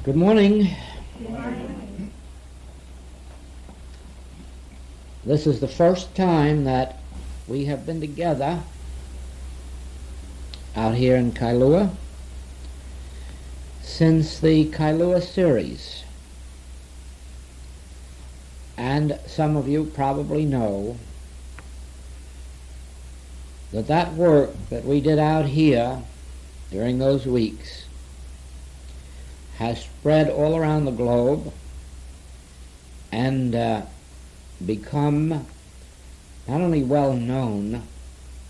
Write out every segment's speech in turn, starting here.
Good morning. Good morning. This is the first time that we have been together out here in Kailua since the Kailua series. And some of you probably know that that work that we did out here during those weeks has spread all around the globe and become not only well known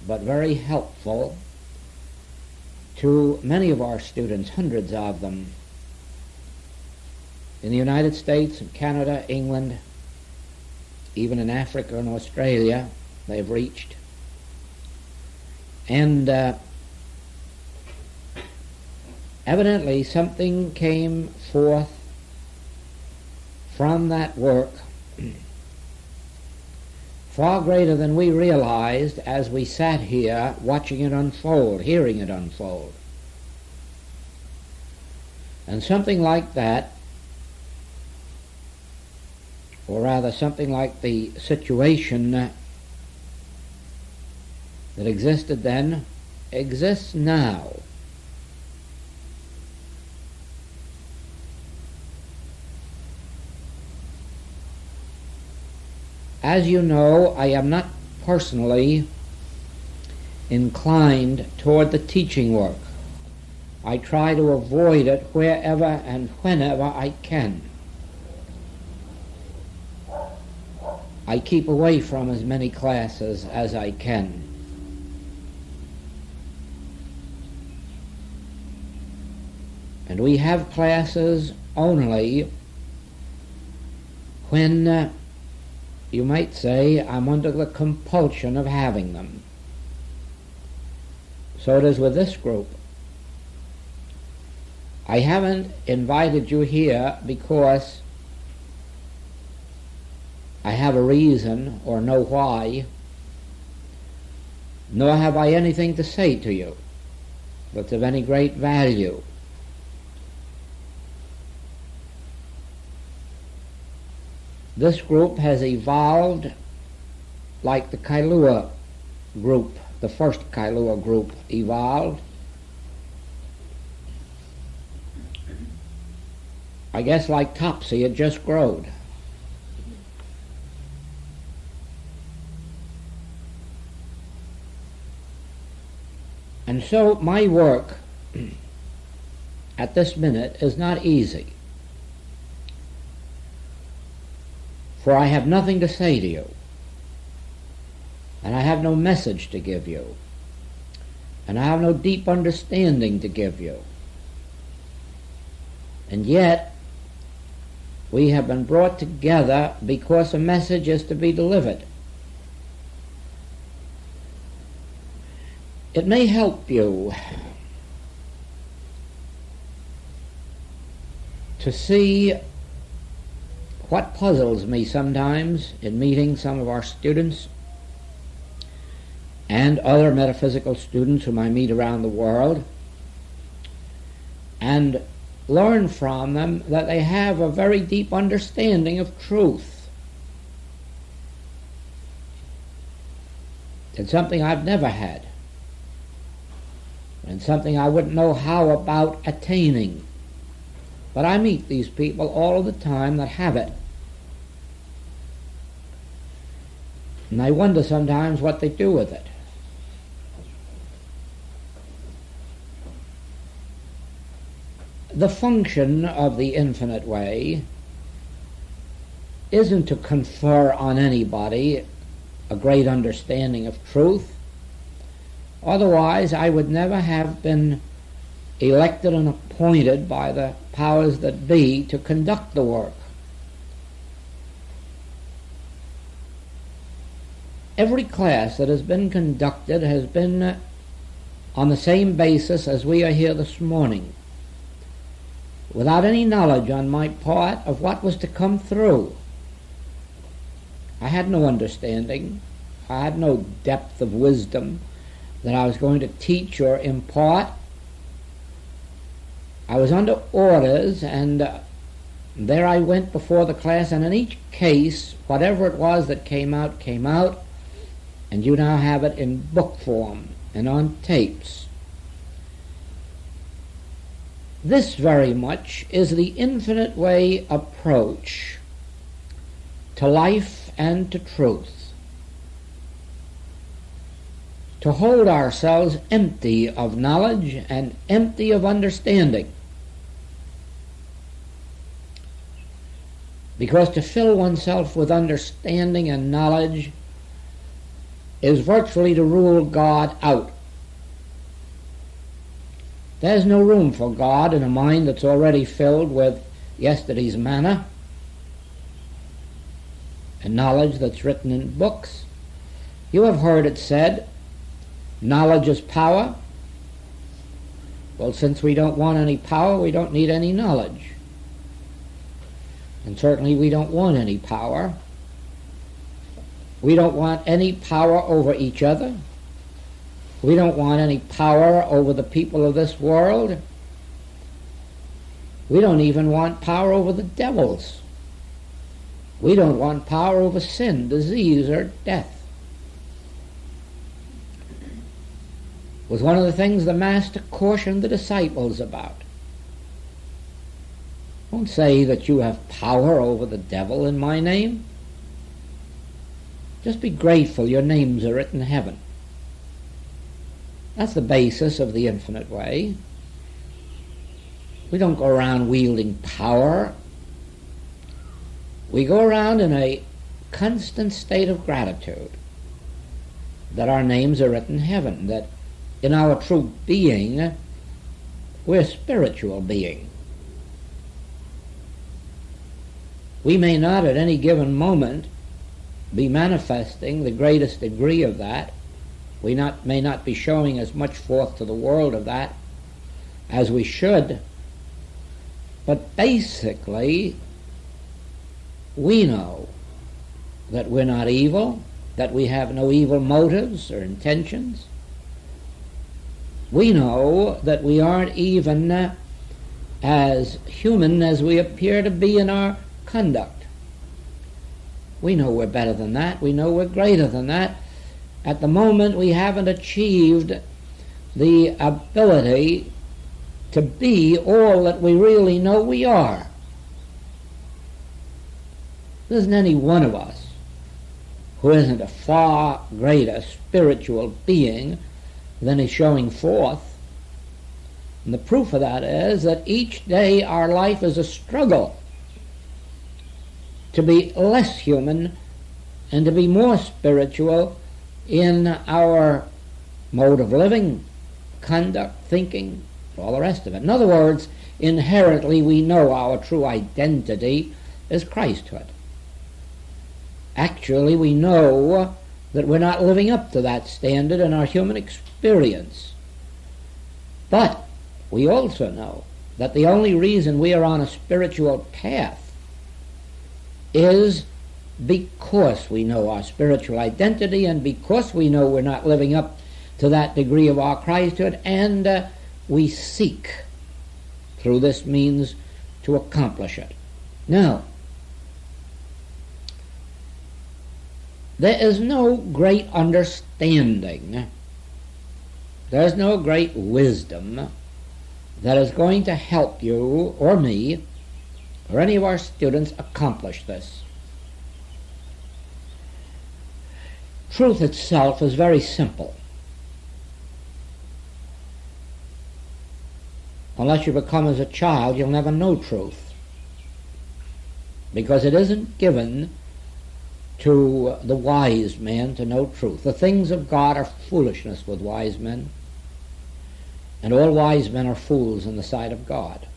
but very helpful to many of our students, hundreds of them, in the United States and Canada, England, even in Africa and Australia they've reached. And evidently something came forth from that work far greater than we realized as we sat here watching it unfold, hearing it unfold. And something like that, or rather something like the situation that existed then, exists now. As you know, I am not personally inclined toward the teaching work. I try to avoid it wherever and whenever I can. I keep away from as many classes as I can. And we have classes only when you might say I'm under the compulsion of having them. So it is with this group. I haven't invited you here because I have a reason or know why, nor have I anything to say to you that's of any great value. This group has evolved like the Kailua group, the first Kailua group evolved. I guess like Topsy, it just growed. And so my work at this minute is not easy. For I have nothing to say to you, and I have no message to give you, and I have no deep understanding to give you. And yet, we have been brought together because a message is to be delivered. It may help you to see what puzzles me sometimes in meeting some of our students and other metaphysical students whom I meet around the world, and learn from them that they have a very deep understanding of truth. It's something I've never had, and something I wouldn't know how about attaining. But I meet these people all of the time that have it. And I wonder sometimes what they do with it. The function of the infinite way isn't to confer on anybody a great understanding of truth. Otherwise, I would never have been elected and appointed by the powers that be to conduct the work. Every class that has been conducted has been on the same basis as we are here this morning, without any knowledge on my part of what was to come through. I had no understanding. I had no depth of wisdom that I was going to teach or impart. I was under orders, and there I went before the class, and in each case, whatever it was that came out, and you now have it in book form and on tapes. This very much is the infinite way approach to life and to truth. To hold ourselves empty of knowledge and empty of understanding. Because to fill oneself with understanding and knowledge is virtually to rule God out. There's no room for God in a mind that's already filled with yesterday's manna and knowledge that's written in books. You have heard it said, knowledge is power. Well, since we don't want any power, we don't need any knowledge. And certainly we don't want any power. We don't want any power over each other. We don't want any power over the people of this world. We don't even want power over the devils. We don't want power over sin, disease, or death. It was one of the things the Master cautioned the disciples about. Don't say that you have power over the devil in my name. Just be grateful your names are written in heaven. That's the basis of the infinite way. We don't go around wielding power. We go around in a constant state of gratitude that our names are written in heaven, that in our true being, we're spiritual being. We may not at any given moment be manifesting the greatest degree of that. We may not be showing as much forth to the world of that as we should. But basically, we know that we're not evil, that we have no evil motives or intentions. We know that we aren't even as human as we appear to be in our conduct. We know we're better than that. We know we're greater than that. At the moment, we haven't achieved the ability to be all that we really know we are. There isn't any one of us who isn't a far greater spiritual being than is showing forth. And the proof of that is that each day our life is a struggle to be less human and to be more spiritual in our mode of living, conduct, thinking, all the rest of it. In other words, inherently we know our true identity is Christhood. Actually, we know that we're not living up to that standard in our human experience. But we also know that the only reason we are on a spiritual path is because we know our spiritual identity and because we know we're not living up to that degree of our Christhood, and we seek through this means to accomplish it. Now, there is no great understanding, there's no great wisdom that is going to help you or me or any of our students accomplish this. Truth itself is very simple. Unless you become as a child, you'll never know truth, because it isn't given to the wise man to know truth. The things of God are foolishness with wise men, and all wise men are fools in the sight of God.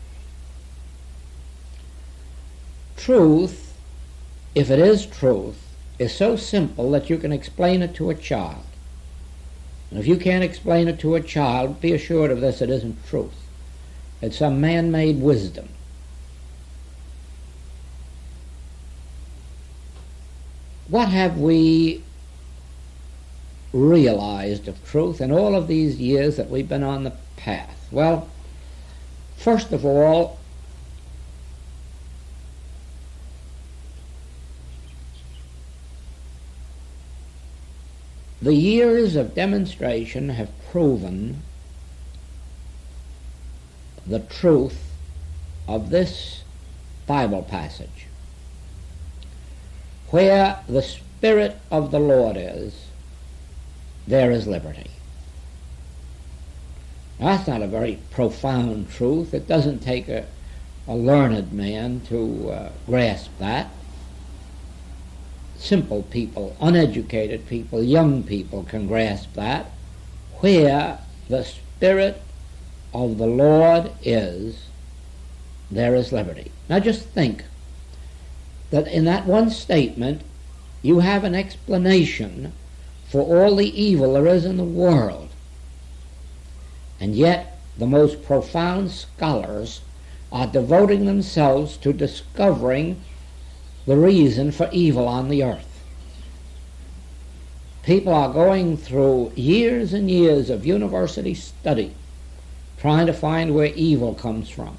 Truth, if it is truth, is so simple that you can explain it to a child. And if you can't explain it to a child, be assured of this, it isn't truth. It's some man-made wisdom. What have we realized of truth in all of these years that we've been on the path? Well, First of all, the years of demonstration have proven the truth of this Bible passage. Where the Spirit of the Lord is, there is liberty. Now, that's not a very profound truth. It doesn't take a learned man to grasp that. Simple people, uneducated people, young people can grasp that. Where the Spirit of the Lord is, there is liberty. Now just think that in that one statement you have an explanation for all the evil there is in the world. And yet the most profound scholars are devoting themselves to discovering the reason for evil on the earth. People are going through years and years of university study trying to find where evil comes from.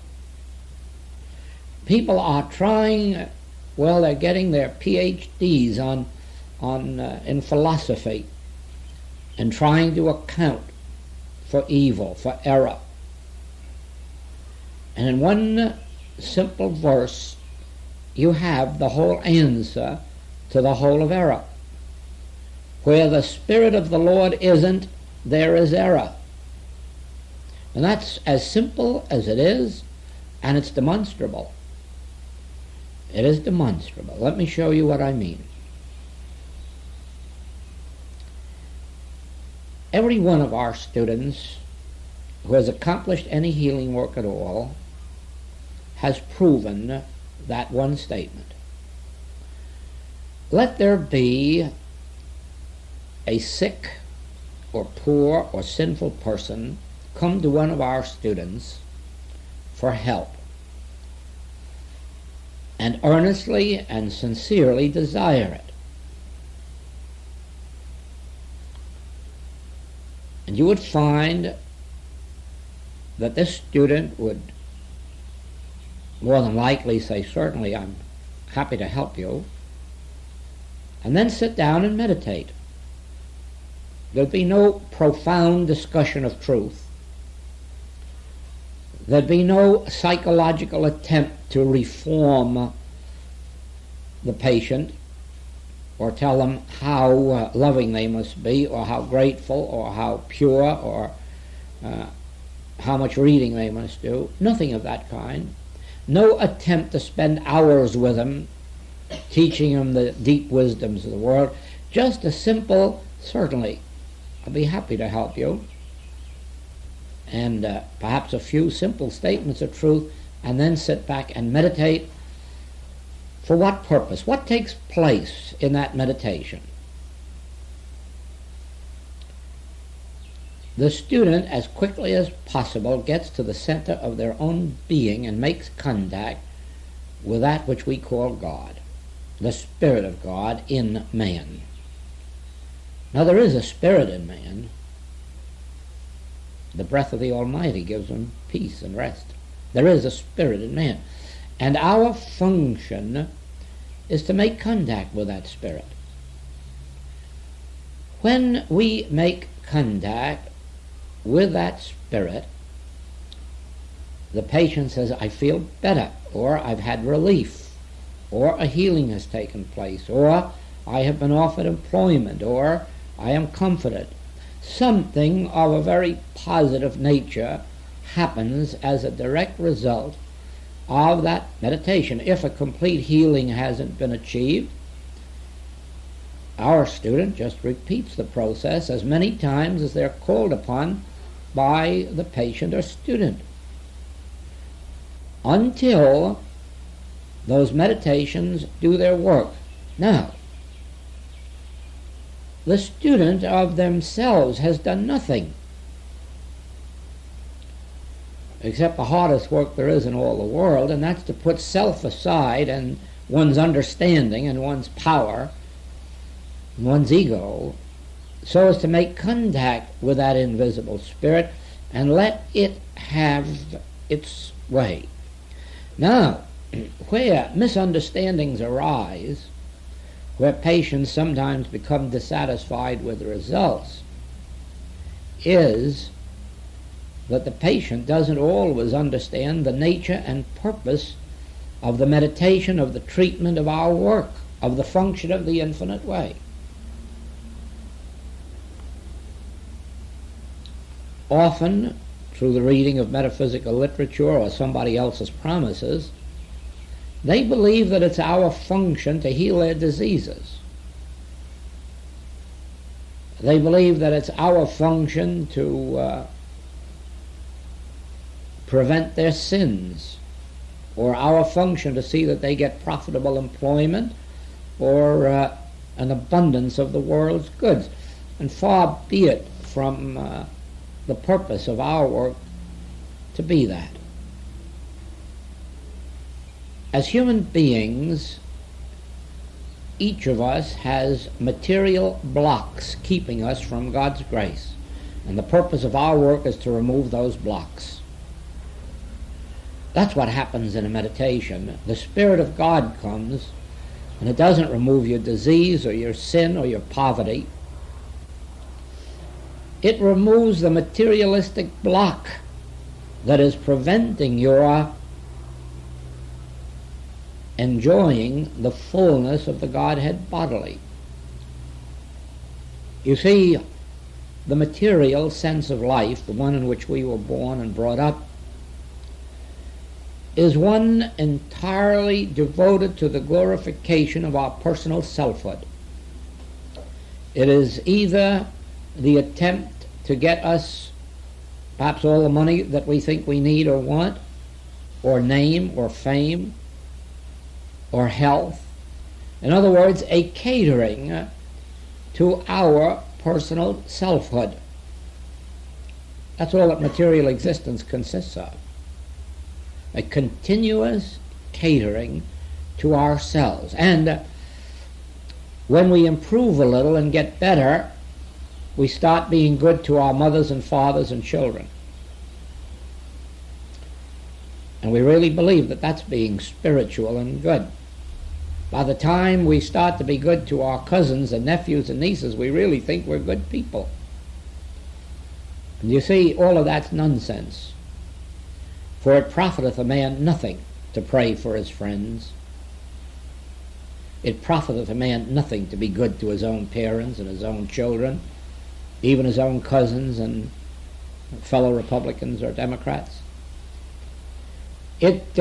People are trying, well, they're getting their PhDs in philosophy and trying to account for evil, for error. And in one simple verse, you have the whole answer to the whole of error. Where the Spirit of the Lord isn't, there is error. And that's as simple as it is, and it's demonstrable. It is demonstrable. Let me show you what I mean. Every one of our students who has accomplished any healing work at all has proven that one statement. Let there be a sick or poor or sinful person come to one of our students for help and earnestly and sincerely desire it. And you would find that this student would more than likely say, certainly, I'm happy to help you, and then sit down and meditate. There'd be no profound discussion of truth. There'd be no psychological attempt to reform the patient or tell them how loving they must be, or how grateful, or how pure, or how much reading they must do. Nothing of that kind. No attempt to spend hours with them, teaching them the deep wisdoms of the world. Just a simple, certainly, I'll be happy to help you. And perhaps a few simple statements of truth, and then sit back and meditate. For what purpose? What takes place in that meditation? The student, as quickly as possible, gets to the center of their own being and makes contact with that which we call God, the Spirit of God in man. Now, there is a spirit in man. The breath of the Almighty gives him peace and rest. There is a spirit in man. And our function is to make contact with that spirit. When we make contact with that spirit, the patient says, I feel better, or I've had relief, or a healing has taken place, or I have been offered employment, or I am comforted. Something of a very positive nature happens as a direct result of that meditation. If a complete healing hasn't been achieved, our student just repeats the process as many times as they're called upon by the patient or student, until those meditations do their work. Now, the student of themselves has done nothing except the hardest work there is in all the world, and that's to put self aside and one's understanding and one's power and one's ego, so as to make contact with that invisible spirit and let it have its way. Now, where misunderstandings arise, where patients sometimes become dissatisfied with the results, is that the patient doesn't always understand the nature and purpose of the meditation, of the treatment, of our work, of the function of the infinite way. Often, through the reading of metaphysical literature or somebody else's promises, they believe that it's our function to heal their diseases. They believe that it's our function to prevent their sins, or our function to see that they get profitable employment or an abundance of the world's goods. And far be it from the purpose of our work to be that. As human beings, each of us has material blocks keeping us from God's grace, and the purpose of our work is to remove those blocks. That's what happens in a meditation. The Spirit of God comes, and it doesn't remove your disease or your sin or your poverty. It removes the materialistic block that is preventing your enjoying the fullness of the Godhead bodily. You see, the material sense of life, the one in which we were born and brought up, is one entirely devoted to the glorification of our personal selfhood. It is either the attempt to get us perhaps all the money that we think we need or want, or name or fame or health. In other words, a catering to our personal selfhood. That's all that material existence consists of. A continuous catering to ourselves. And when we improve a little and get better, we start being good to our mothers and fathers and children. And we really believe that that's being spiritual and good. By the time we start to be good to our cousins and nephews and nieces, we really think we're good people. And you see, all of that's nonsense. For it profiteth a man nothing to pray for his friends. It profiteth a man nothing to be good to his own parents and his own children, even his own cousins and fellow Republicans or Democrats. It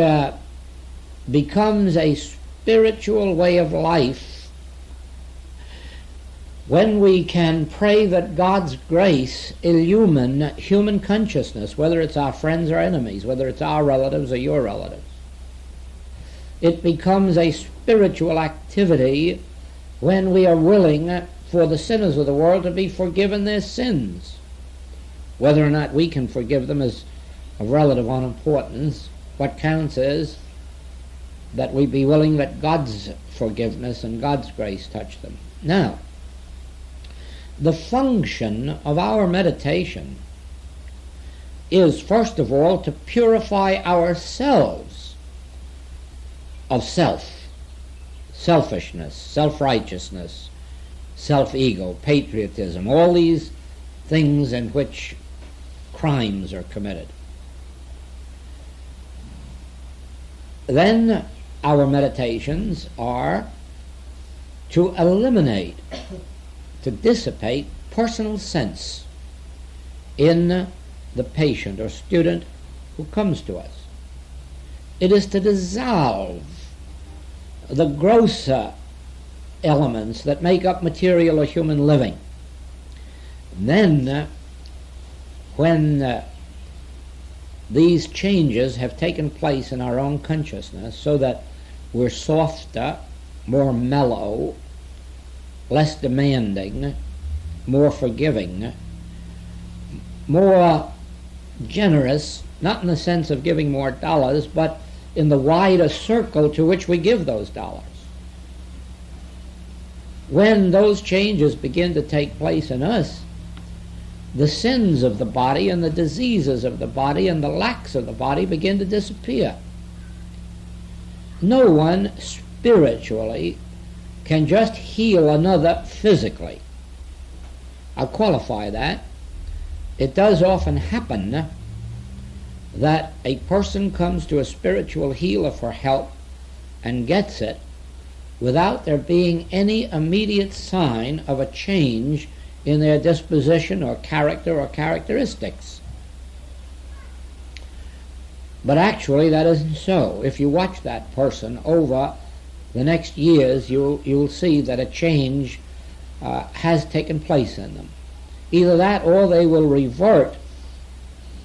becomes a spiritual way of life when we can pray that God's grace illumine human consciousness, whether it's our friends or enemies, whether it's our relatives or your relatives. It becomes a spiritual activity when we are willing for the sinners of the world to be forgiven their sins. Whether or not we can forgive them is of relative unimportance. What counts is that we be willing that God's forgiveness and God's grace touch them. Now, the function of our meditation is, first of all, to purify ourselves of selfishness, self-righteousness, self-ego, patriotism, all these things in which crimes are committed. Then our meditations are to eliminate, to dissipate personal sense in the patient or student who comes to us. It is to dissolve the grosser elements that make up material or human living. And then, when these changes have taken place in our own consciousness so that we're softer, more mellow, less demanding, more forgiving, more generous, not in the sense of giving more dollars, but in the wider circle to which we give those dollars. When those changes begin to take place in us, the sins of the body and the diseases of the body and the lacks of the body begin to disappear. No one spiritually can just heal another physically. I'll qualify that. It does often happen that a person comes to a spiritual healer for help and gets it without there being any immediate sign of a change in their disposition or character or characteristics. But actually that isn't so. If you watch that person over the next years, you'll see that a change has taken place in them. Either that or they will revert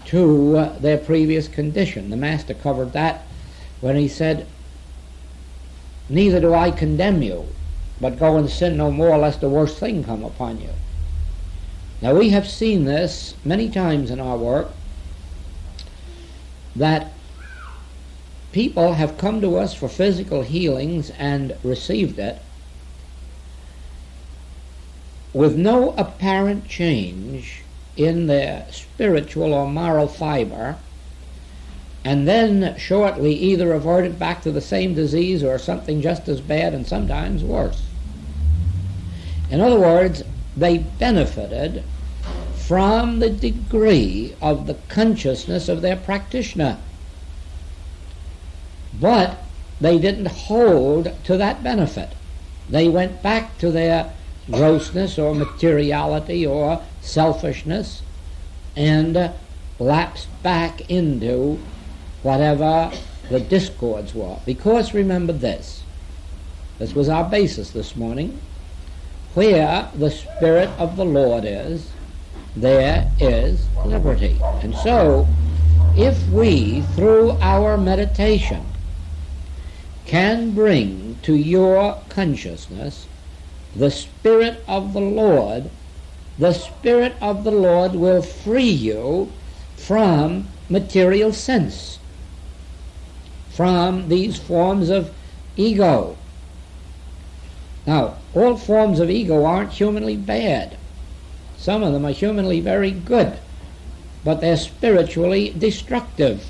to their previous condition. The Master covered that when he said, "Neither do I condemn you, but go and sin no more, lest the worst thing come upon you." Now we have seen this many times in our work, that people have come to us for physical healings and received it with no apparent change in their spiritual or moral fiber, and then shortly either reverted back to the same disease or something just as bad and sometimes worse. In other words, they benefited from the degree of the consciousness of their practitioner, but they didn't hold to that benefit. They went back to their grossness or materiality or selfishness and lapsed back into whatever the discords were. Because remember this was our basis this morning: where the Spirit of the Lord is, there is liberty. And so, if we, through our meditation, can bring to your consciousness the Spirit of the Lord will free you from material sense, from these forms of ego. Now, all forms of ego aren't humanly bad. Some of them are humanly very good, but they're spiritually destructive.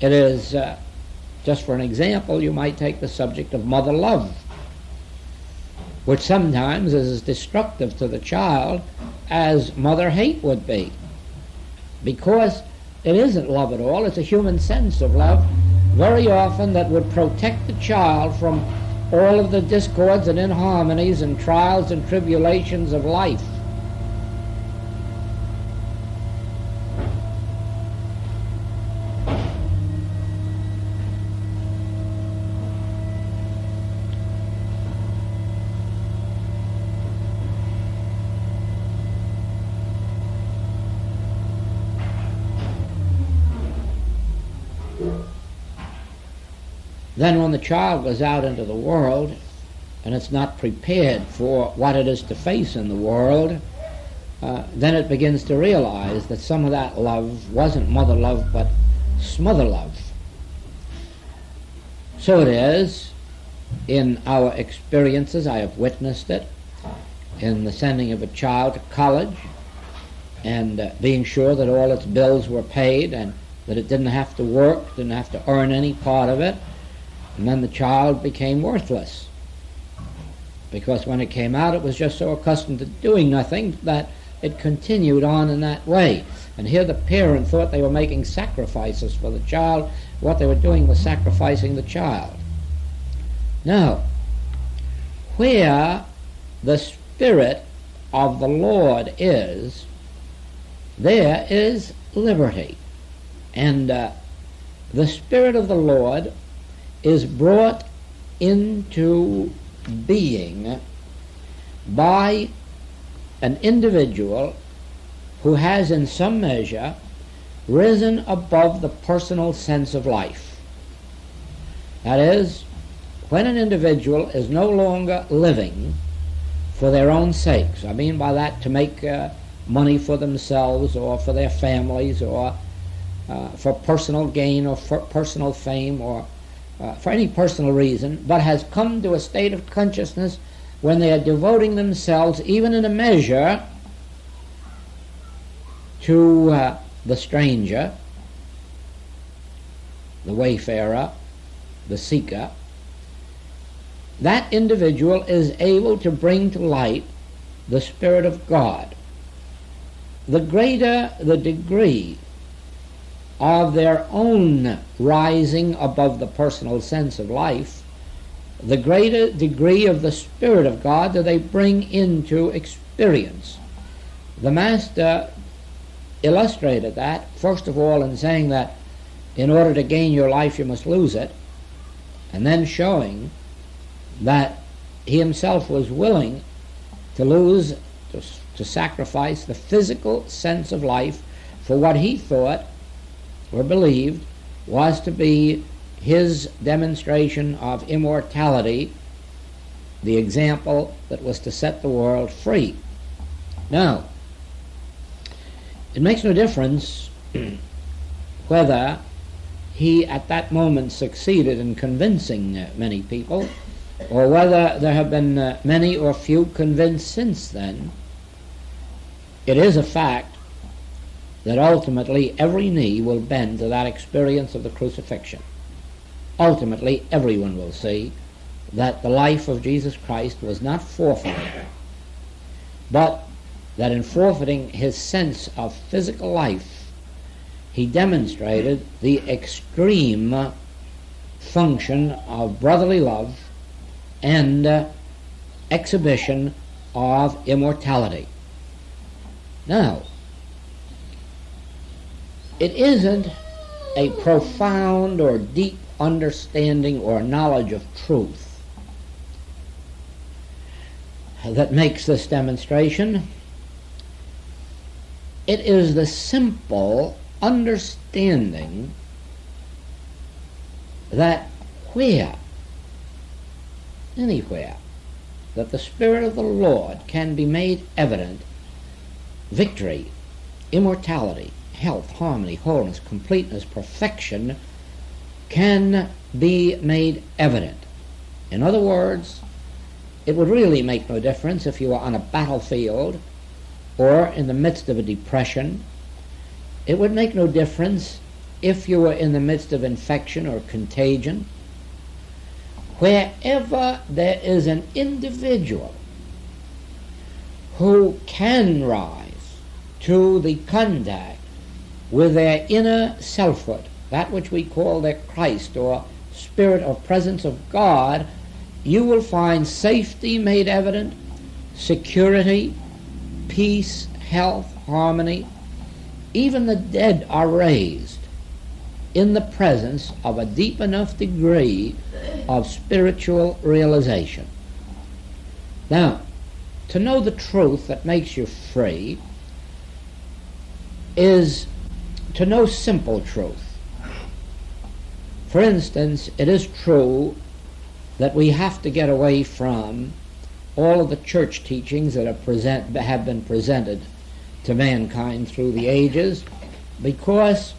It is, just for an example, you might take the subject of mother love, which sometimes is as destructive to the child as mother hate would be, because it isn't love at all. It's a human sense of love, very often, that would protect the child from all of the discords and inharmonies and trials and tribulations of life. Then when the child goes out into the world and it's not prepared for what it is to face in the world, then it begins to realize that some of that love wasn't mother love but smother love. So it is in our experiences. I have witnessed it in the sending of a child to college and being sure that all its bills were paid and that it didn't have to work, didn't have to earn any part of it. And then the child became worthless, because when it came out it was just so accustomed to doing nothing that it continued on in that way. And here the parent thought they were making sacrifices for the child. What they were doing was sacrificing the child. Now, where the Spirit of the Lord is, there is liberty. And the Spirit of the Lord is brought into being by an individual who has in some measure risen above the personal sense of life. That is, when an individual is no longer living for their own sakes. I mean by that to make money for themselves or for their families or for personal gain or for personal fame or for any personal reason, but has come to a state of consciousness when they are devoting themselves, even in a measure, to the stranger, the wayfarer, the seeker, that individual is able to bring to light the Spirit of God. The greater the degree of their own rising above the personal sense of life, the greater degree of the Spirit of God that they bring into experience. The Master illustrated that, first of all, in saying that in order to gain your life you must lose it, and then showing that he himself was willing to lose, to sacrifice the physical sense of life for what he thought or believed was to be his demonstration of immortality, the example that was to set the world free. Now, it makes no difference whether he at that moment succeeded in convincing many people, or whether there have been many or few convinced since then. It is a fact that ultimately every knee will bend to that experience of the crucifixion. Ultimately everyone will see that the life of Jesus Christ was not forfeited, but that in forfeiting his sense of physical life, he demonstrated the extreme function of brotherly love and exhibition of immortality. Now, it isn't a profound or deep understanding or knowledge of truth that makes this demonstration. It is the simple understanding that anywhere that the Spirit of the Lord can be made evident, victory, immortality, health, harmony, wholeness, completeness, perfection can be made evident. In other words, it would really make no difference if you were on a battlefield or in the midst of a depression. It would make no difference if you were in the midst of infection or contagion. Wherever there is an individual who can rise to the contact with their inner selfhood, that which we call their Christ or Spirit or presence of God, you will find safety made evident, security, peace, health, harmony. Even the dead are raised in the presence of a deep enough degree of spiritual realization. Now, to know the truth that makes you free is to know simple truth. For instance, it is true that we have to get away from all of the church teachings that have been presented to mankind through the ages, because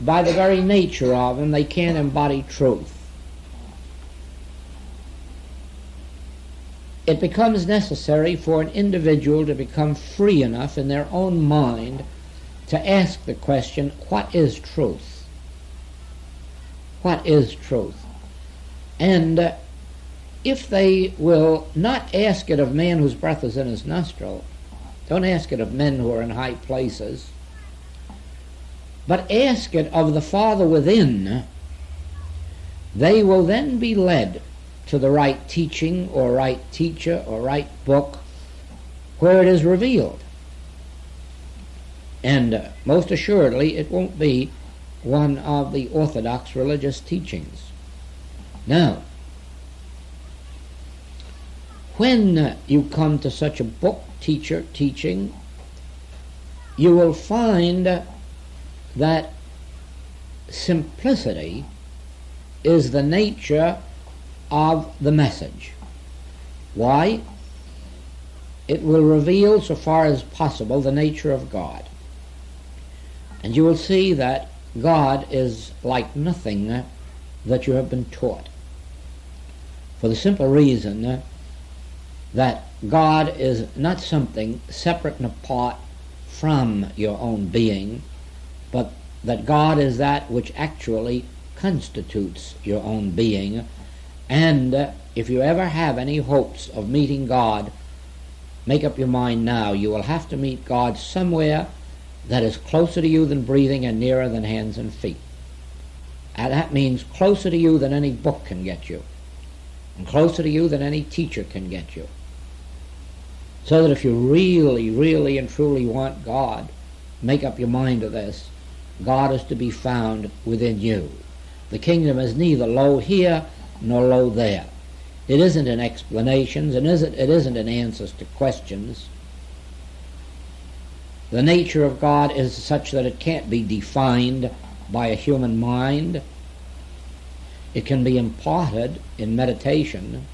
by the very nature of them they can't embody truth. It becomes necessary for an individual to become free enough in their own mind to ask the question, what is truth? What is truth? And if they will not ask it of man whose breath is in his nostril, don't ask it of men who are in high places, but ask it of the Father within, they will then be led to the right teaching or right teacher or right book where it is revealed. And most assuredly it won't be one of the orthodox religious teachings. Now, when you come to such a book, teacher, teaching, you will find that simplicity is the nature of the message. Why? It will reveal, so far as possible, the nature of God. And you will see that God is like nothing that you have been taught, for the simple reason that God is not something separate and apart from your own being, but that God is that which actually constitutes your own being. And if you ever have any hopes of meeting God, make up your mind now. You will have to meet God somewhere that is closer to you than breathing and nearer than hands and feet. And that means closer to you than any book can get you, and closer to you than any teacher can get you. So that if you really, really and truly want God, make up your mind to this. God is to be found within you. The kingdom is neither low here nor low there. It isn't in explanations, and it isn't in answers to questions. The nature of God is such that it can't be defined by a human mind. It can be imparted in meditation,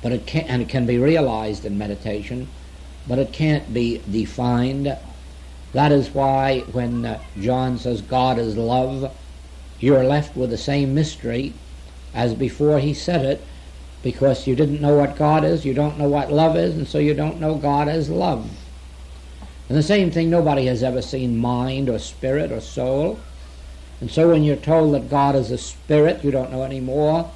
but it can be realized in meditation, but it can't be defined. That is why when John says God is love, you're left with the same mystery as before he said it, because you didn't know what God is, you don't know what love is, and so you don't know God as love. And the same thing, nobody has ever seen mind or spirit or soul. And so when you're told that God is a spirit, you don't know any more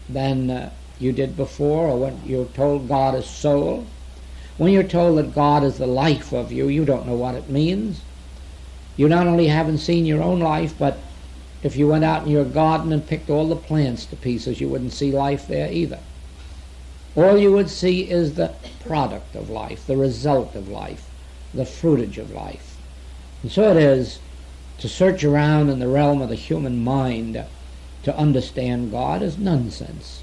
than you did before. Or when you're told God is soul. When you're told that God is the life of you, you don't know what it means. You not only haven't seen your own life, but if you went out in your garden and picked all the plants to pieces, you wouldn't see life there either. All you would see is the product of life, the result of life, the fruitage of life. And so it is to search around in the realm of the human mind to understand God is nonsense.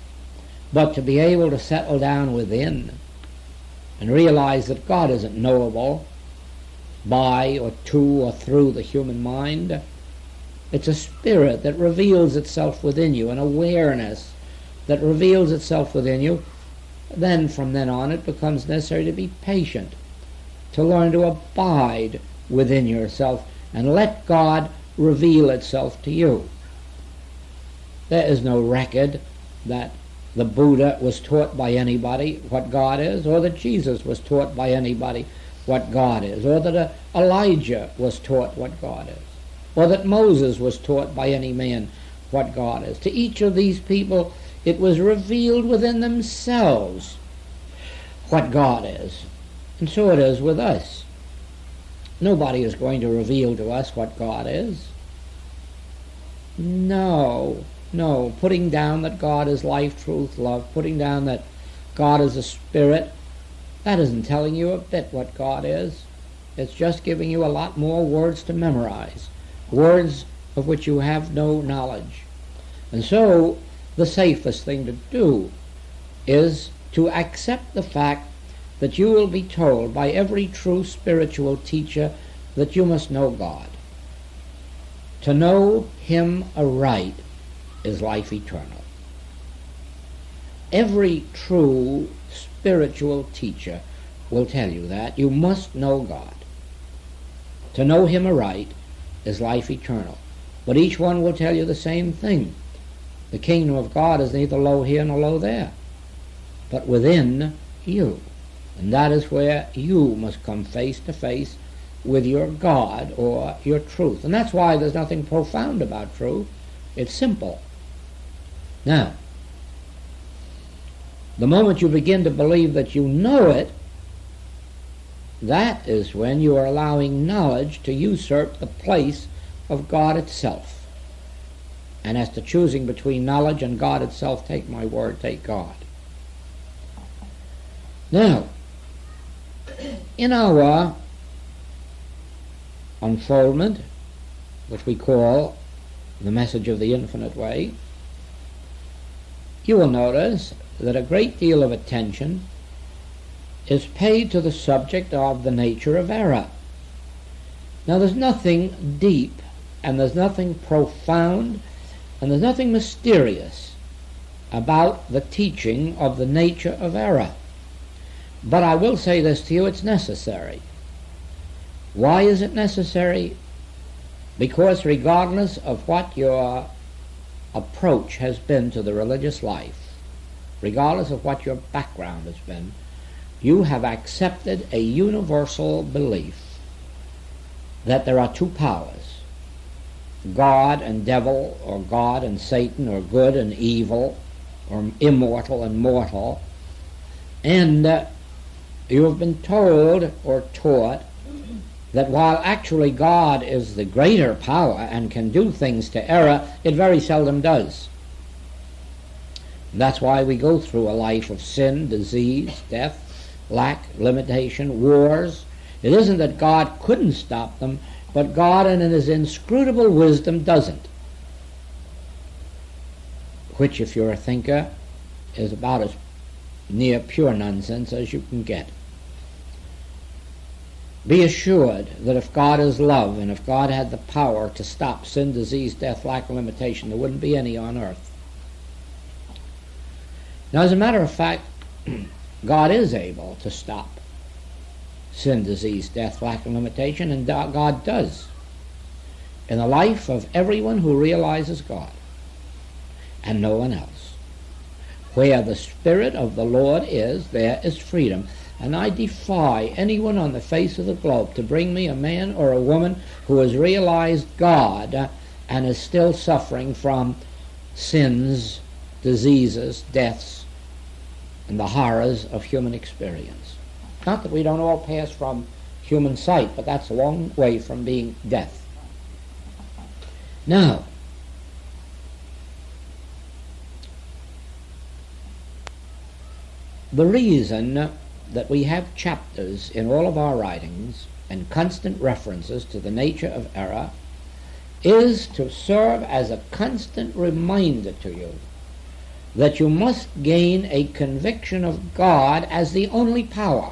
But to be able to settle down within and realize that God isn't knowable by or to or through the human mind. It's a spirit that reveals itself within you, an awareness that reveals itself within you. Then from then on it becomes necessary to be patient, to learn to abide within yourself and let God reveal itself to you. There is no record that the Buddha was taught by anybody what God is, or that Jesus was taught by anybody what God is, or that Elijah was taught what God is, or that Moses was taught by any man what God is. To each of these people it was revealed within themselves what God is. And so it is with us. Nobody is going to reveal to us what God is. No. Putting down that God is life, truth, love, putting down that God is a spirit, that isn't telling you a bit what God is. It's just giving you a lot more words to memorize, words of which you have no knowledge. And so the safest thing to do is to accept the fact that you will be told by every true spiritual teacher that you must know God. To know Him aright is life eternal. Every true spiritual teacher will tell you that. You must know God. To know Him aright is life eternal. But each one will tell you the same thing. The kingdom of God is neither low here nor low there, but within you. And that is where you must come face to face with your God or your truth. And that's why there's nothing profound about truth. It's simple. Now, the moment you begin to believe that you know it, that is when you are allowing knowledge to usurp the place of God itself. And as to choosing between knowledge and God itself, take my word, take God. Now, in our unfoldment, which we call the message of the infinite way, you will notice that a great deal of attention is paid to the subject of the nature of error. Now, there's nothing deep, and there's nothing profound, and there's nothing mysterious about the teaching of the nature of error. But I will say this to you, it's necessary. Why is it necessary? Because regardless of what your approach has been to the religious life, regardless of what your background has been, you have accepted a universal belief that there are two powers, God and devil, or God and Satan, or good and evil, or immortal and mortal, and you have been told or taught that while actually God is the greater power and can do things to error, it very seldom does. That's why we go through a life of sin, disease, death, lack, limitation, wars. It isn't that God couldn't stop them, but God in his inscrutable wisdom doesn't. Which, if you're a thinker, is about as near pure nonsense as you can get. Be assured that if God is love, and if God had the power to stop sin, disease, death, lack, and limitation, there wouldn't be any on earth. Now, as a matter of fact, God is able to stop sin, disease, death, lack, and limitation, and God does in the life of everyone who realizes God and no one else. Where the Spirit of the Lord is, there is freedom. And I defy anyone on the face of the globe to bring me a man or a woman who has realized God and is still suffering from sins, diseases, deaths, and the horrors of human experience. Not that we don't all pass from human sight, but that's a long way from being death. Now, the reason that we have chapters in all of our writings and constant references to the nature of error is to serve as a constant reminder to you that you must gain a conviction of God as the only power.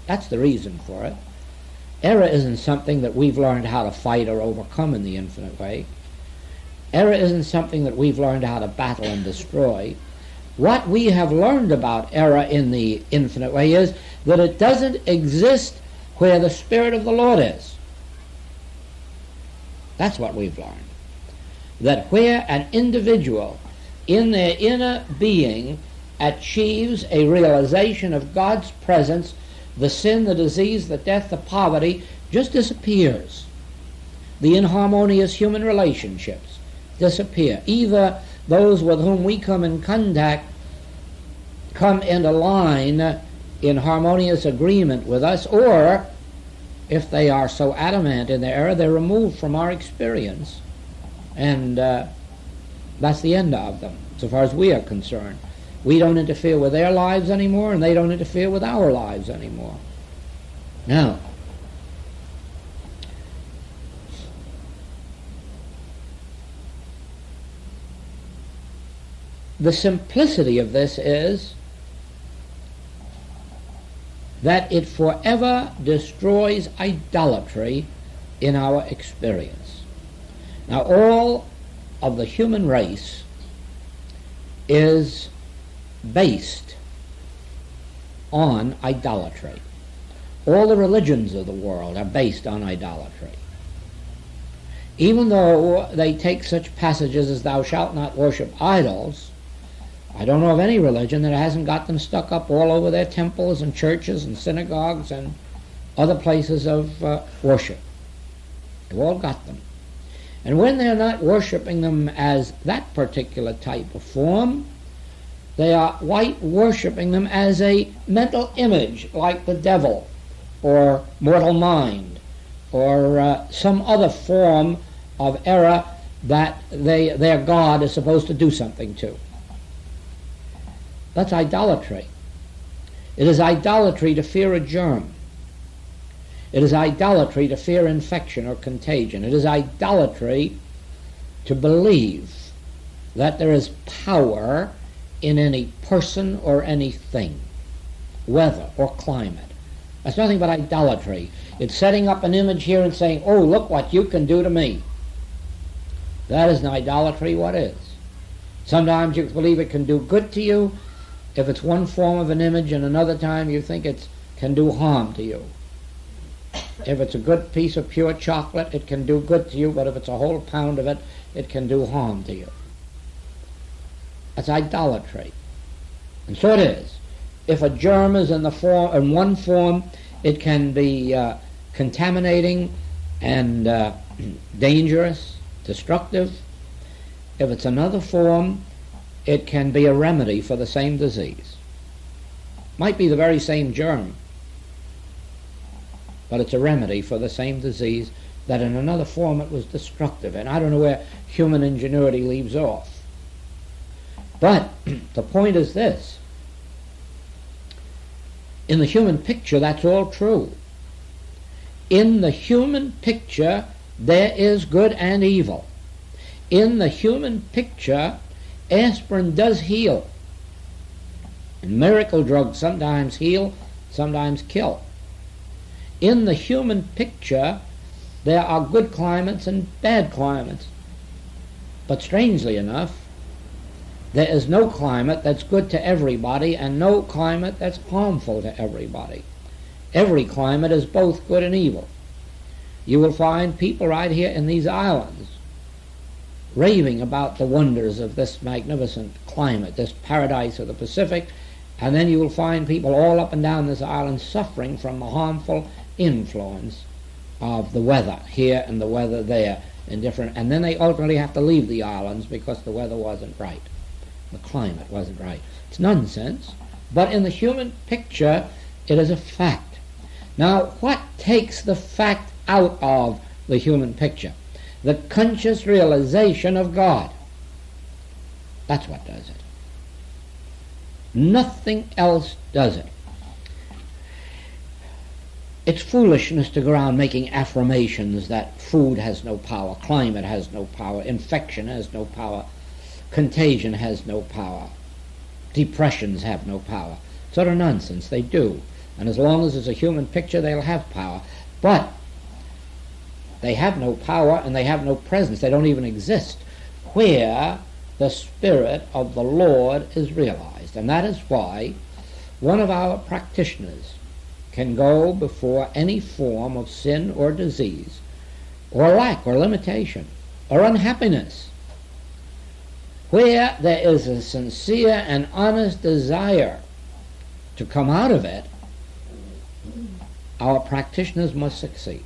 That's the reason for it. Error isn't something that we've learned how to fight or overcome in the infinite way. Error isn't something that we've learned how to battle and destroy. What we have learned about error in the infinite way is that it doesn't exist where the Spirit of the Lord is. That's what we've learned. That where an individual in their inner being achieves a realization of God's presence, the sin, the disease, the death, the poverty just disappears. The inharmonious human relationships disappear. Either those with whom we come in contact come into line in harmonious agreement with us, or if they are so adamant in their error, they're removed from our experience. And that's the end of them, so far as we are concerned. We don't interfere with their lives anymore, and they don't interfere with our lives anymore. Now, the simplicity of this is that it forever destroys idolatry in our experience. Now, all of the human race is based on idolatry. All the religions of the world are based on idolatry. Even though they take such passages as "thou shalt not worship idols," I don't know of any religion that hasn't got them stuck up all over their temples and churches and synagogues and other places of worship. They've all got them. And when they're not worshiping them as that particular type of form, they are worshiping them as a mental image, like the devil or mortal mind or some other form of error that their God is supposed to do something to. That's idolatry. It is idolatry to fear a germ. It is idolatry to fear infection or contagion. It is idolatry to believe that there is power in any person or anything, weather or climate. That's nothing but idolatry. It's setting up an image here and saying, "Oh, look what you can do to me." That isn't idolatry. What is? Sometimes you believe it can do good to you if it's one form of an image, and another time you think it can do harm to you. If it's a good piece of pure chocolate, it can do good to you, but if it's a whole pound of it, it can do harm to you. That's idolatry. And so it is. If a germ is in one form, it can be contaminating and dangerous, destructive. If it's another form, it can be a remedy for the same disease. Might be the very same germ, but it's a remedy for the same disease that in another form it was destructive. And I don't know where human ingenuity leaves off. But the point is this. In the human picture, that's all true. In the human picture, there is good and evil. In the human picture, aspirin does heal. And miracle drugs sometimes heal, sometimes kill. In the human picture, there are good climates and bad climates. But strangely enough, there is no climate that's good to everybody and no climate that's harmful to everybody. Every climate is both good and evil. You will find people right here in these islands raving about the wonders of this magnificent climate, this paradise of the Pacific, and then you will find people all up and down this island suffering from the harmful influence of the weather here and the weather there, and then they ultimately have to leave the islands because the weather wasn't right. The climate wasn't right. It's nonsense, but in the human picture, it is a fact. Now, what takes the fact out of the human picture? The conscious realization of God. That's what does it. Nothing else does it. It's foolishness to go around making affirmations that food has no power, climate has no power, infection has no power, contagion has no power, depressions have no power. Sort of nonsense. They do. And as long as it's a human picture, they'll have power. But they have no power and they have no presence. They don't even exist where the Spirit of the Lord is realized. And that is why one of our practitioners can go before any form of sin or disease or lack or limitation or unhappiness, where there is a sincere and honest desire to come out of it. Our practitioners must succeed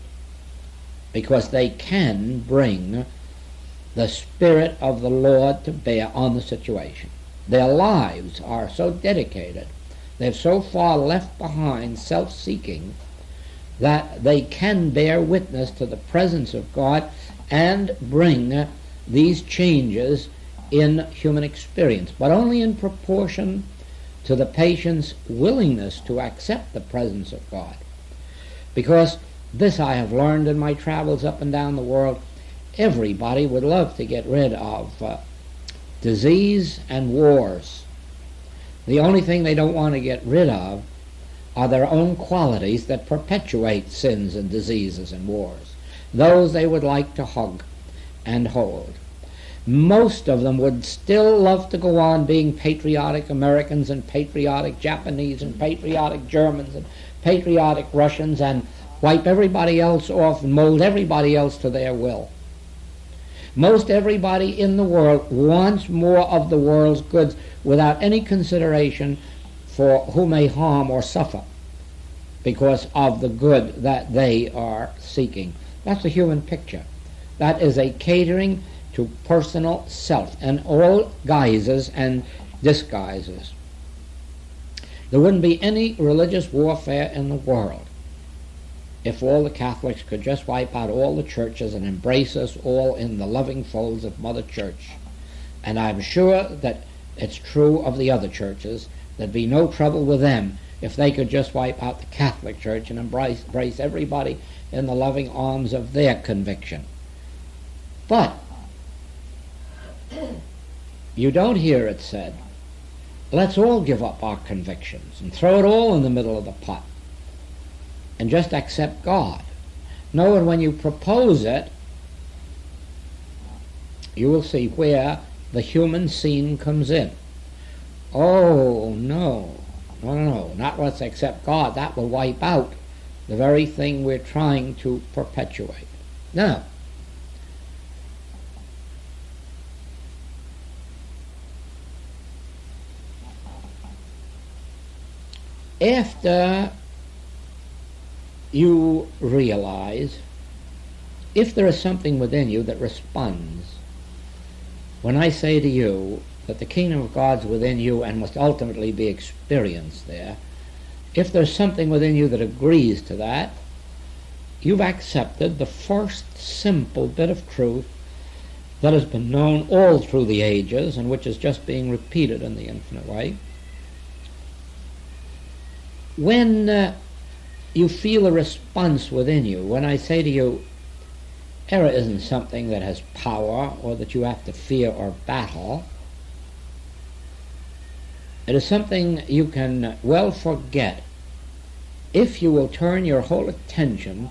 because they can bring the Spirit of the Lord to bear on the situation. Their lives are so dedicated, they've so far left behind self-seeking, that they can bear witness to the presence of God and bring these changes in human experience, but only in proportion to the patient's willingness to accept the presence of God. Because this I have learned in my travels up and down the world, everybody would love to get rid of disease and wars. The only thing they don't want to get rid of are their own qualities that perpetuate sins and diseases and wars. Those they would like to hug and hold. Most of them would still love to go on being patriotic Americans and patriotic Japanese and patriotic Germans and patriotic Russians and wipe everybody else off and mold everybody else to their will. Most everybody in the world wants more of the world's goods without any consideration for who may harm or suffer because of the good that they are seeking. That's the human picture. That is a catering to personal self and all guises and disguises. There wouldn't be any religious warfare in the world if all the Catholics could just wipe out all the churches and embrace us all in the loving folds of Mother Church. And I'm sure that it's true of the other churches. There'd be no trouble with them if they could just wipe out the Catholic Church and embrace everybody in the loving arms of their conviction. But you don't hear it said, let's all give up our convictions and throw it all in the middle of the pot and just accept God. No, and when you propose it, you will see where the human scene comes in. Oh, no, not let's accept God. That will wipe out the very thing we're trying to perpetuate. No. After you realize, if there is something within you that responds when I say to you that the kingdom of God's within you and must ultimately be experienced there, if there's something within you that agrees to that, you've accepted the first simple bit of truth that has been known all through the ages and which is just being repeated in the infinite way. When you feel a response within you, when I say to you, error isn't something that has power or that you have to fear or battle. It is something you can well forget if you will turn your whole attention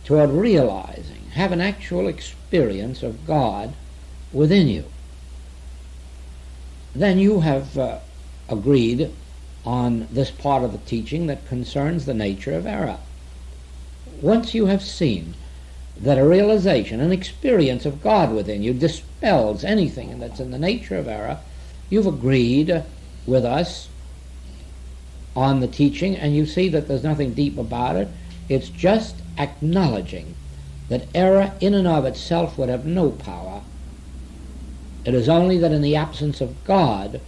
toward realizing, have an actual experience of God within you. Then you have agreed on this part of the teaching that concerns the nature of error. Once you have seen that a realization, an experience of God within you dispels anything that's in the nature of error, you've agreed with us on the teaching, and you see that there's nothing deep about it. It's just acknowledging that error in and of itself would have no power. It is only that in the absence of God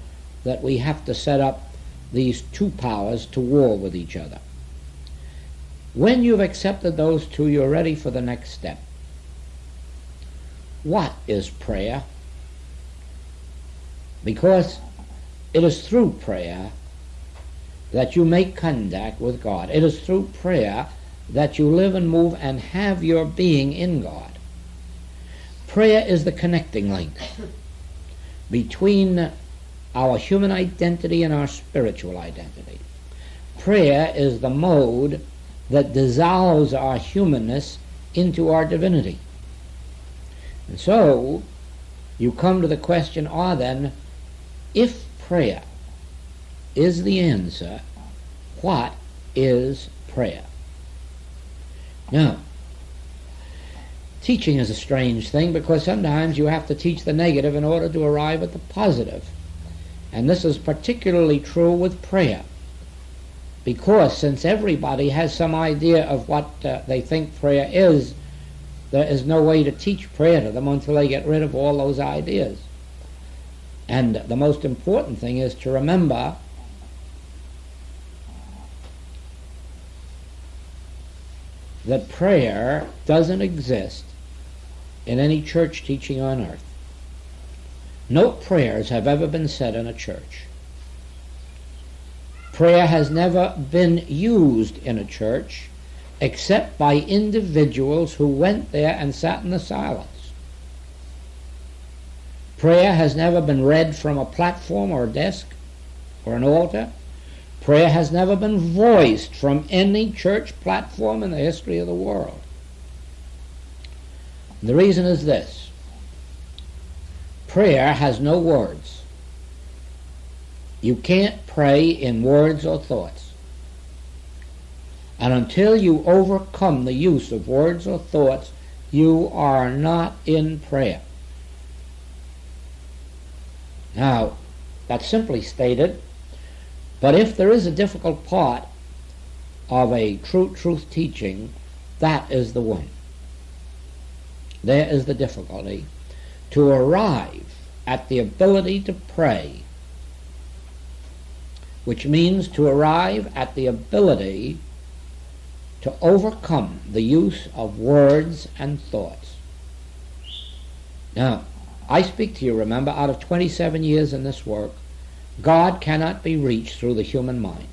that we have to set up these two powers to war with each other. When you've accepted those two, you're ready for the next step. What is prayer? Because it is through prayer that you make contact with God. It is through prayer that you live and move and have your being in God. Prayer is the connecting link between our human identity and our spiritual identity. Prayer is the mode that dissolves our humanness into our divinity. And so you come to the question, then, if prayer is the answer, what is prayer? Now, teaching is a strange thing because sometimes you have to teach the negative in order to arrive at the positive. And this is particularly true with prayer, because since everybody has some idea of what they think prayer is, there is no way to teach prayer to them until they get rid of all those ideas. And the most important thing is to remember that prayer doesn't exist in any church teaching on earth. No prayers have ever been said in a church. Prayer has never been used in a church except by individuals who went there and sat in the silence. Prayer has never been read from a platform or a desk or an altar. Prayer has never been voiced from any church platform in the history of the world. And the reason is this: prayer has no words. You can't pray in words or thoughts. And until you overcome the use of words or thoughts, you are not in prayer. Now, that's simply stated, but if there is a difficult part of a true truth teaching, that is the one. There is the difficulty to arrive at the ability to pray, which means to arrive at the ability to overcome the use of words and thoughts. Now, I speak to you, remember, out of 27 years in this work, God cannot be reached through the human mind.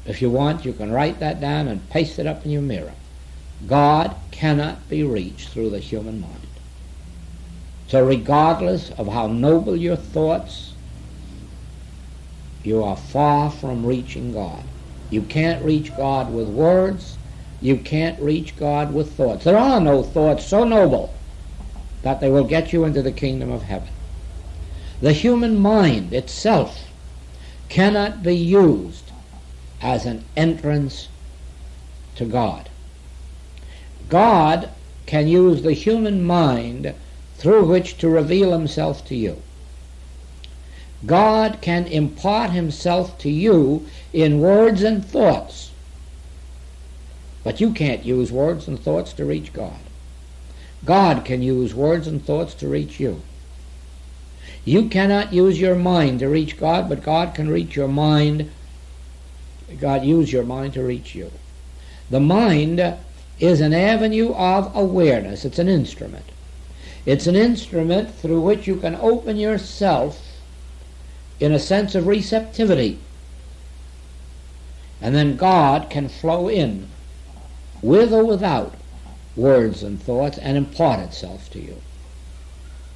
If you want, you can write that down and paste it up in your mirror. God cannot be reached through the human mind. So regardless of how noble your thoughts, you are far from reaching God. You can't reach God with words. You can't reach God with thoughts. There are no thoughts so noble that they will get you into the kingdom of heaven. The human mind itself cannot be used as an entrance to God. God can use the human mind through which to reveal himself to you. God can impart himself to you in words and thoughts, but you can't use words and thoughts to reach God. God can use words and thoughts to reach you. You cannot use your mind to reach God, but God can reach your mind. God use your mind to reach you. The mind is an avenue of awareness. It's an instrument. It's an instrument through which you can open yourself in a sense of receptivity. And then God can flow in, with or without words and thoughts, and impart itself to you.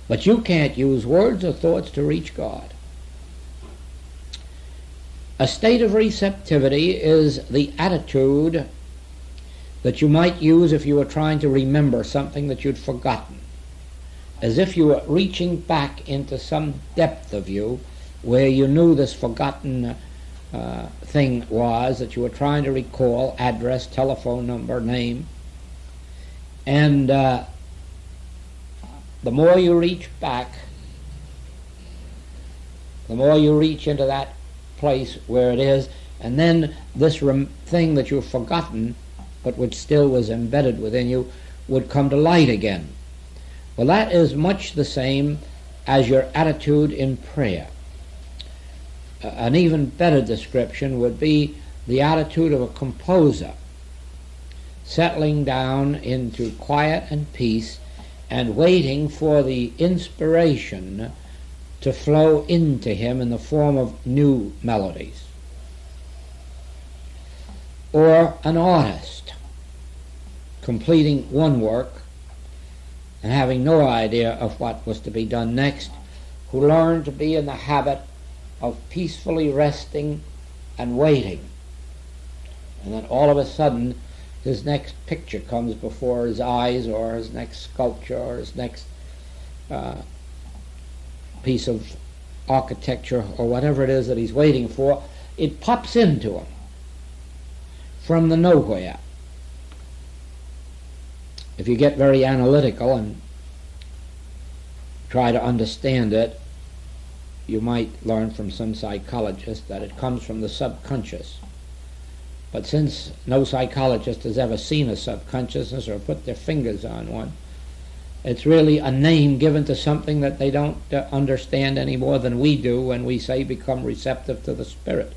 But you can't use words or thoughts to reach God. A state of receptivity is the attitude that you might use if you were trying to remember something that you'd forgotten, as if you were reaching back into some depth of you where you knew this forgotten thing was that you were trying to recall: address, telephone number, name. And the more you reach back, the more you reach into that place where it is, and then this thing that you've forgotten but which still was embedded within you would come to light again. Well, that is much the same as your attitude in prayer. An even better description would be the attitude of a composer settling down into quiet and peace and waiting for the inspiration to flow into him in the form of new melodies. Or an artist completing one work and having no idea of what was to be done next, who learned to be in the habit of peacefully resting and waiting. And then all of a sudden his next picture comes before his eyes, or his next sculpture, or his next piece of architecture, or whatever it is that he's waiting for. It pops into him from the nowhere. If you get very analytical and try to understand it, you might learn from some psychologist that it comes from the subconscious. But since no psychologist has ever seen a subconsciousness or put their fingers on one, it's really a name given to something that they don't understand any more than we do when we say become receptive to the Spirit.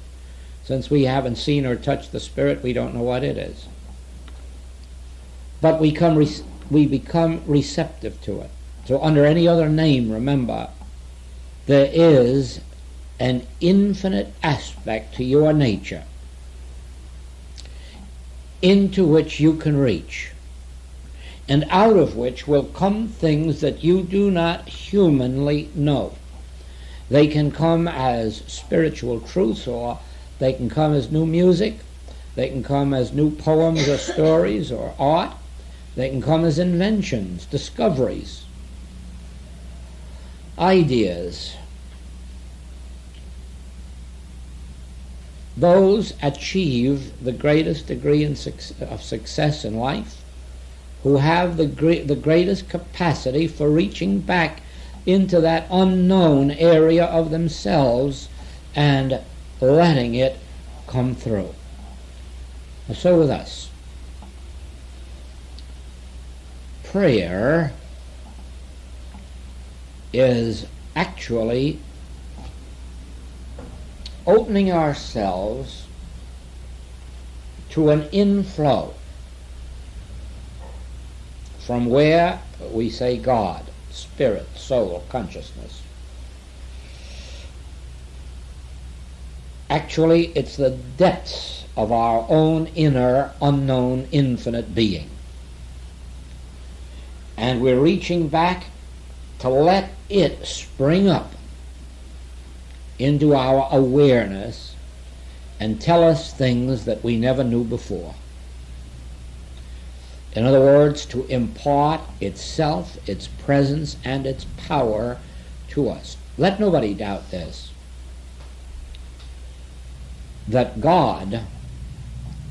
Since we haven't seen or touched the Spirit, we don't know what it is. But we become receptive to it. So under any other name, remember, there is an infinite aspect to your nature into which you can reach, and out of which will come things that you do not humanly know. They can come as spiritual truths, or they can come as new music, they can come as new poems or stories or art, they can come as inventions, discoveries, ideas. Those achieve the greatest degree of success in life who have the greatest capacity for reaching back into that unknown area of themselves and letting it come through. And so with us. Prayer is actually opening ourselves to an inflow from where we say God, spirit, soul, consciousness. Actually, it's the depths of our own inner, unknown, infinite being. And we're reaching back to let it spring up into our awareness and tell us things that we never knew before. In other words, to impart itself, its presence, and its power to us. Let nobody doubt this, that God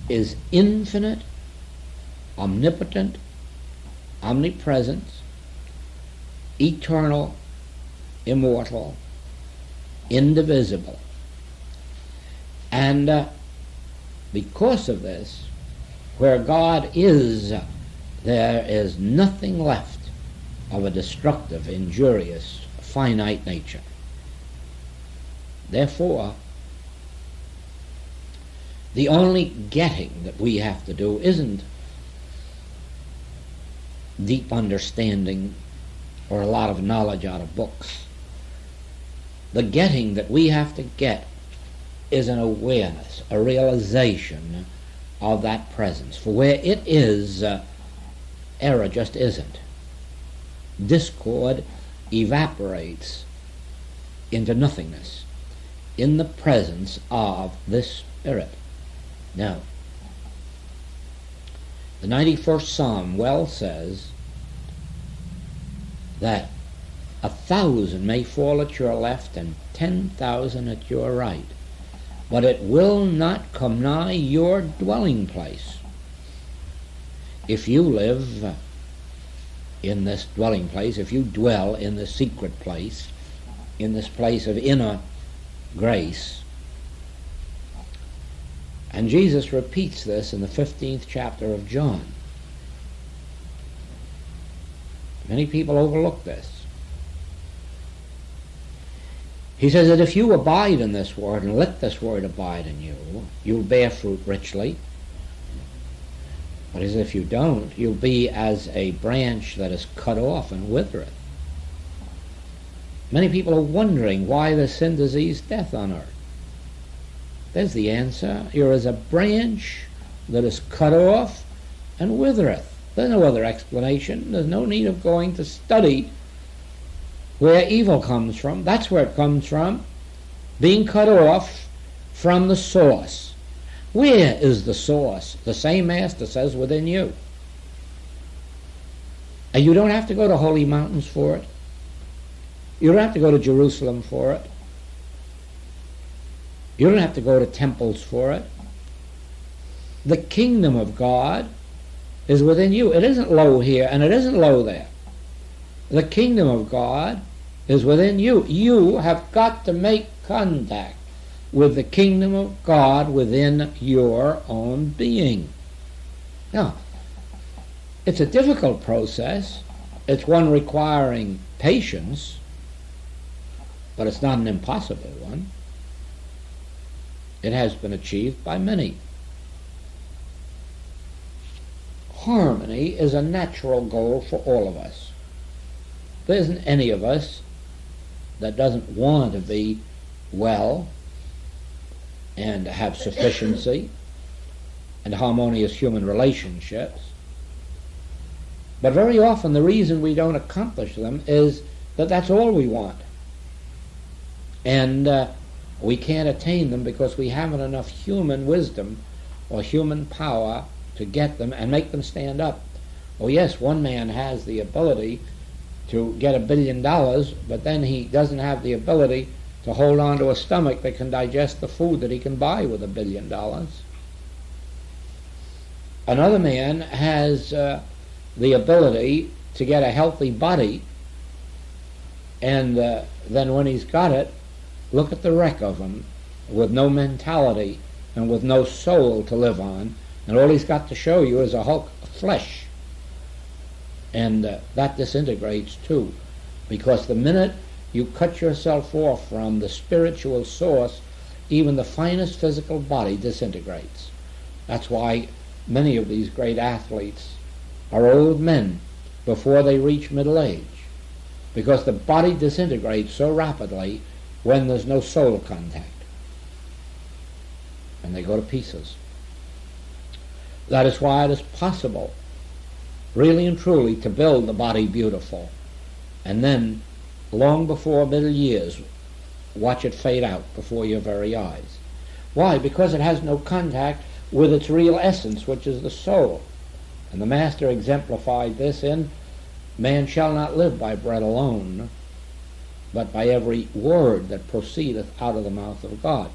is infinite, omnipotent, omnipresent, eternal, immortal, indivisible. And because of this, where God is, there is nothing left of a destructive, injurious, finite nature. Therefore, the only getting that we have to do isn't deep understanding or a lot of knowledge out of books. The getting that we have to get is an awareness, a realization of that presence. For where it is, error just isn't. Discord evaporates into nothingness in the presence of this Spirit. Now, the 91st Psalm well says that 1,000 may fall at your left and 10,000 at your right, but it will not come nigh your dwelling place. If you live in this dwelling place, if you dwell in the secret place, in this place of inner grace, and Jesus repeats this in the 15th chapter of John. Many people overlook this. He says that if you abide in this word and let this word abide in you, you'll bear fruit richly. But as if you don't, you'll be as a branch that is cut off and withereth. Many people are wondering why there's sin, disease, death on earth. There's the answer. You're as a branch that is cut off and withereth. There's no other explanation. There's no need of going to study where evil comes from. That's where it comes from. Being cut off from the source. Where is the source? The same Master says within you. And you don't have to go to holy mountains for it. You don't have to go to Jerusalem for it. You don't have to go to temples for it. The kingdom of God is within you. It isn't low here and it isn't low there. The kingdom of God is within you. You have got to make contact with the kingdom of God within your own being. Now, it's a difficult process. It's one requiring patience, but it's not an impossible one. It has been achieved by many. Harmony is a natural goal for all of us. There isn't any of us that doesn't want to be well and have sufficiency and harmonious human relationships. But very often the reason we don't accomplish them is that that's all we want. And we can't attain them because we haven't enough human wisdom or human power to get them and make them stand up. Oh yes, one man has the ability to get $1 billion, but then he doesn't have the ability to hold on to a stomach that can digest the food that he can buy with $1 billion. Another man has the ability to get a healthy body, and then when he's got it, look at the wreck of him, with no mentality and with no soul to live on, and all he's got to show you is a hulk of flesh. And that disintegrates too, because the minute you cut yourself off from the spiritual source, even the finest physical body disintegrates. That's why many of these great athletes are old men before they reach middle age, because the body disintegrates so rapidly when there's no soul contact, and they go to pieces. That is why it is possible, really and truly, to build the body beautiful, and then, long before middle years, watch it fade out before your very eyes. Why? Because it has no contact with its real essence, which is the soul. And the Master exemplified this in, man shall not live by bread alone, but by every word that proceedeth out of the mouth of God.